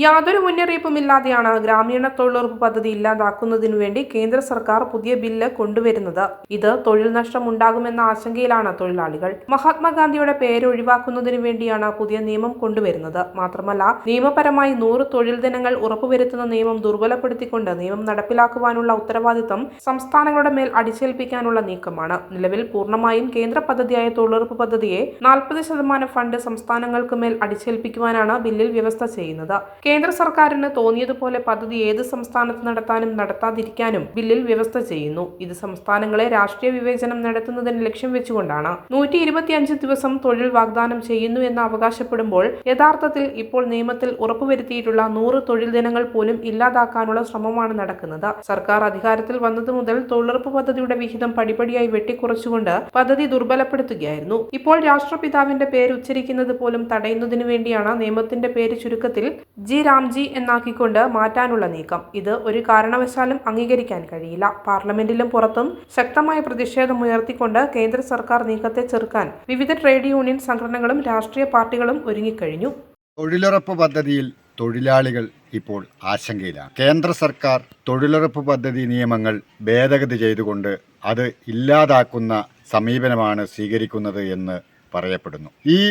യാതൊരു മുന്നറിയിപ്പുമില്ലാതെയാണ് ഗ്രാമീണ തൊഴിലുറപ്പ് പദ്ധതി ഇല്ലാതാക്കുന്നതിനു വേണ്ടി കേന്ദ്ര സർക്കാർ പുതിയ ബില്ല് കൊണ്ടുവരുന്നത്. ഇത് തൊഴിൽ നഷ്ടം ഉണ്ടാകുമെന്ന ആശങ്കയിലാണ് തൊഴിലാളികൾ. മഹാത്മാഗാന്ധിയുടെ പേര് ഒഴിവാക്കുന്നതിനു വേണ്ടിയാണ് പുതിയ നിയമം കൊണ്ടുവരുന്നത്. മാത്രമല്ല, നിയമപരമായി 100 തൊഴിൽ ദിനങ്ങൾ ഉറപ്പുവരുത്തുന്ന നിയമം ദുർബലപ്പെടുത്തിക്കൊണ്ട് നിയമം നടപ്പിലാക്കുവാനുള്ള ഉത്തരവാദിത്തം സംസ്ഥാനങ്ങളുടെ മേൽ അടിച്ചേൽപ്പിക്കാനുള്ള നീക്കമാണ്. നിലവിൽ പൂർണ്ണമായും കേന്ദ്ര പദ്ധതിയായ തൊഴിലുറപ്പ് പദ്ധതിയെ 40% ഫണ്ട് സംസ്ഥാനങ്ങൾക്ക് മേൽ അടിച്ചേൽപ്പിക്കുവാനാണ് ബില്ലിൽ വ്യവസ്ഥ ചെയ്യുന്നത്. കേന്ദ്ര സർക്കാരിന് തോന്നിയതുപോലെ പദ്ധതി ഏത് സംസ്ഥാനത്ത് നടത്താനും നടത്താതിരിക്കാനും ബില്ലിൽ വ്യവസ്ഥ ചെയ്യുന്നു. ഇത് സംസ്ഥാനങ്ങളെ രാഷ്ട്രീയ വിവേചനം നടത്തുന്നതിന് ലക്ഷ്യം വെച്ചുകൊണ്ടാണ്. 125 ദിവസം തൊഴിൽ വാഗ്ദാനം ചെയ്യുന്നു എന്ന് അവകാശപ്പെടുമ്പോൾ യഥാർത്ഥത്തിൽ ഇപ്പോൾ നിയമത്തിൽ ഉറപ്പുവരുത്തിയിട്ടുള്ള 100 തൊഴിൽ ദിനങ്ങൾ പോലും ഇല്ലാതാക്കാനുള്ള ശ്രമമാണ് നടക്കുന്നത്. സർക്കാർ അധികാരത്തിൽ വന്നതു മുതൽ തൊഴിലുറപ്പ് പദ്ധതിയുടെ വിഹിതം പടിപടിയായി വെട്ടിക്കുറച്ചുകൊണ്ട് പദ്ധതി ദുർബലപ്പെടുത്തുകയായിരുന്നു. ഇപ്പോൾ രാഷ്ട്രപിതാവിന്റെ പേര് ഉച്ചരിക്കുന്നത് പോലും തടയുന്നതിനു വേണ്ടിയാണ് നിയമത്തിന്റെ പേര് ചുരുക്കത്തിൽ ജി രാംജി എന്നാക്കിക്കൊണ്ട് മാറ്റാനുള്ള നീക്കം. ഇത് ഒരു കാരണവശാലും അംഗീകരിക്കാൻ കഴിയില്ല. പാർലമെന്റിലും പുറത്തും ശക്തമായ പ്രതിഷേധമുയർത്തിക്കൊണ്ട് കേന്ദ്ര സർക്കാർ നീക്കത്തെ ചെറുക്കാൻ വിവിധ ട്രേഡ് യൂണിയൻ സംഘടനകളും രാഷ്ട്രീയ പാർട്ടികളും ഒരുങ്ങിക്കഴിഞ്ഞു. തൊഴിലുറപ്പ് പദ്ധതിയിൽ തൊഴിലാളികൾ ഇപ്പോൾ ആശങ്കയിലാണ്. കേന്ദ്ര സർക്കാർ തൊഴിലുറപ്പ് പദ്ധതി നിയമങ്ങൾ ഭേദഗതി ചെയ്തുകൊണ്ട് അത് ഇല്ലാതാക്കുന്ന സമീപനമാണ് സ്വീകരിക്കുന്നത് എന്ന് പറയപ്പെടുന്നു. ഈ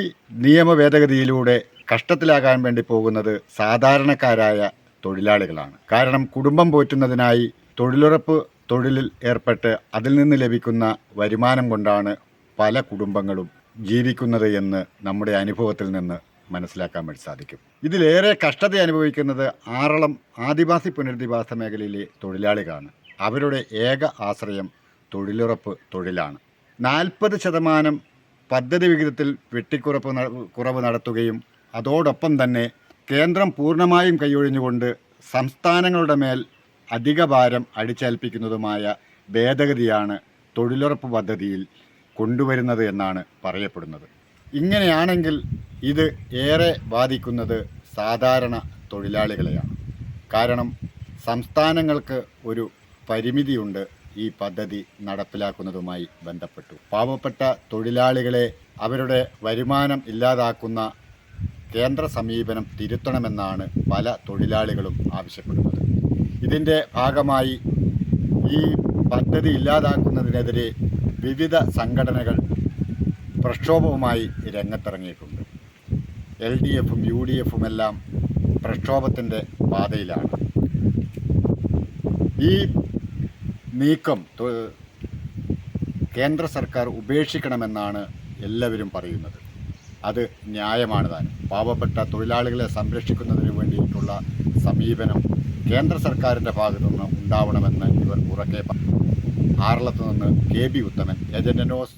നിയമ ഭേദഗതിയിലൂടെ കഷ്ടത്തിലാകാൻ വേണ്ടി പോകുന്നത് സാധാരണക്കാരായ തൊഴിലാളികളാണ്. കാരണം കുടുംബം പോറ്റുന്നതിനായി തൊഴിലുറപ്പ് തൊഴിലിൽ ഏർപ്പെട്ട് അതിൽ നിന്ന് ലഭിക്കുന്ന വരുമാനം കൊണ്ടാണ് പല കുടുംബങ്ങളും ജീവിക്കുന്നത് എന്ന് നമ്മുടെ അനുഭവത്തിൽ നിന്ന് മനസ്സിലാക്കാൻ വേണ്ടി സാധിക്കും. ഇതിലേറെ കഷ്ടത അനുഭവിക്കുന്നത് ആറളം ആദിവാസി പുനരധിവാസ മേഖലയിലെ തൊഴിലാളികളാണ്. അവരുടെ ഏക ആശ്രയം തൊഴിലുറപ്പ് തൊഴിലാണ്. 40% പദ്ധതി വിഹിതത്തിൽ കുറവ് നടത്തുകയും അതോടൊപ്പം തന്നെ കേന്ദ്രം പൂർണ്ണമായും കൈയൊഴിഞ്ഞുകൊണ്ട് സംസ്ഥാനങ്ങളുടെ മേൽ അധിക ഭാരം അടിച്ചേൽപ്പിക്കുന്നതുമായ ഭേദഗതിയാണ് തൊഴിലുറപ്പ് പദ്ധതിയിൽ കൊണ്ടുവരുന്നത് എന്നാണ് പറയപ്പെടുന്നത്. ഇങ്ങനെയാണെങ്കിൽ ഇത് ഏറെ ബാധിക്കുന്നത് സാധാരണ തൊഴിലാളികളെയാണ്. കാരണം സംസ്ഥാനങ്ങൾക്ക് ഒരു പരിമിതിയുണ്ട് ഈ പദ്ധതി നടപ്പിലാക്കുന്നതുമായി ബന്ധപ്പെട്ടു. പാവപ്പെട്ട തൊഴിലാളികളെ അവരുടെ വരുമാനം ഇല്ലാതാക്കുന്ന കേന്ദ്ര സമീപനം തിരുത്തണമെന്നാണ് പല തൊഴിലാളികളും ആവശ്യപ്പെടുന്നത്. ഇതിൻ്റെ ഭാഗമായി ഈ പദ്ധതി ഇല്ലാതാക്കുന്നതിനെതിരെ വിവിധ സംഘടനകൾ പ്രക്ഷോഭവുമായി രംഗത്തിറങ്ങിയിട്ടുണ്ട്. LDFും UDFും എല്ലാം പ്രക്ഷോഭത്തിൻ്റെ പാതയിലാണ്. ഈ നീക്കം കേന്ദ്ര സർക്കാർ ഉപേക്ഷിക്കണമെന്നാണ് എല്ലാവരും പറയുന്നത്. അത് ന്യായമാണ് താനും. പാവപ്പെട്ട തൊഴിലാളികളെ സംരക്ഷിക്കുന്നതിന് വേണ്ടിയിട്ടുള്ള സമീപനം കേന്ദ്ര സർക്കാരിൻ്റെ ഭാഗത്തുനിന്ന് ഉണ്ടാവണമെന്ന് ഇവർ ഉറക്കെ പറഞ്ഞു. ആറളത്തു നിന്ന് KB ഉത്തമൻ, ഏജന്റ് ന്യൂസ്.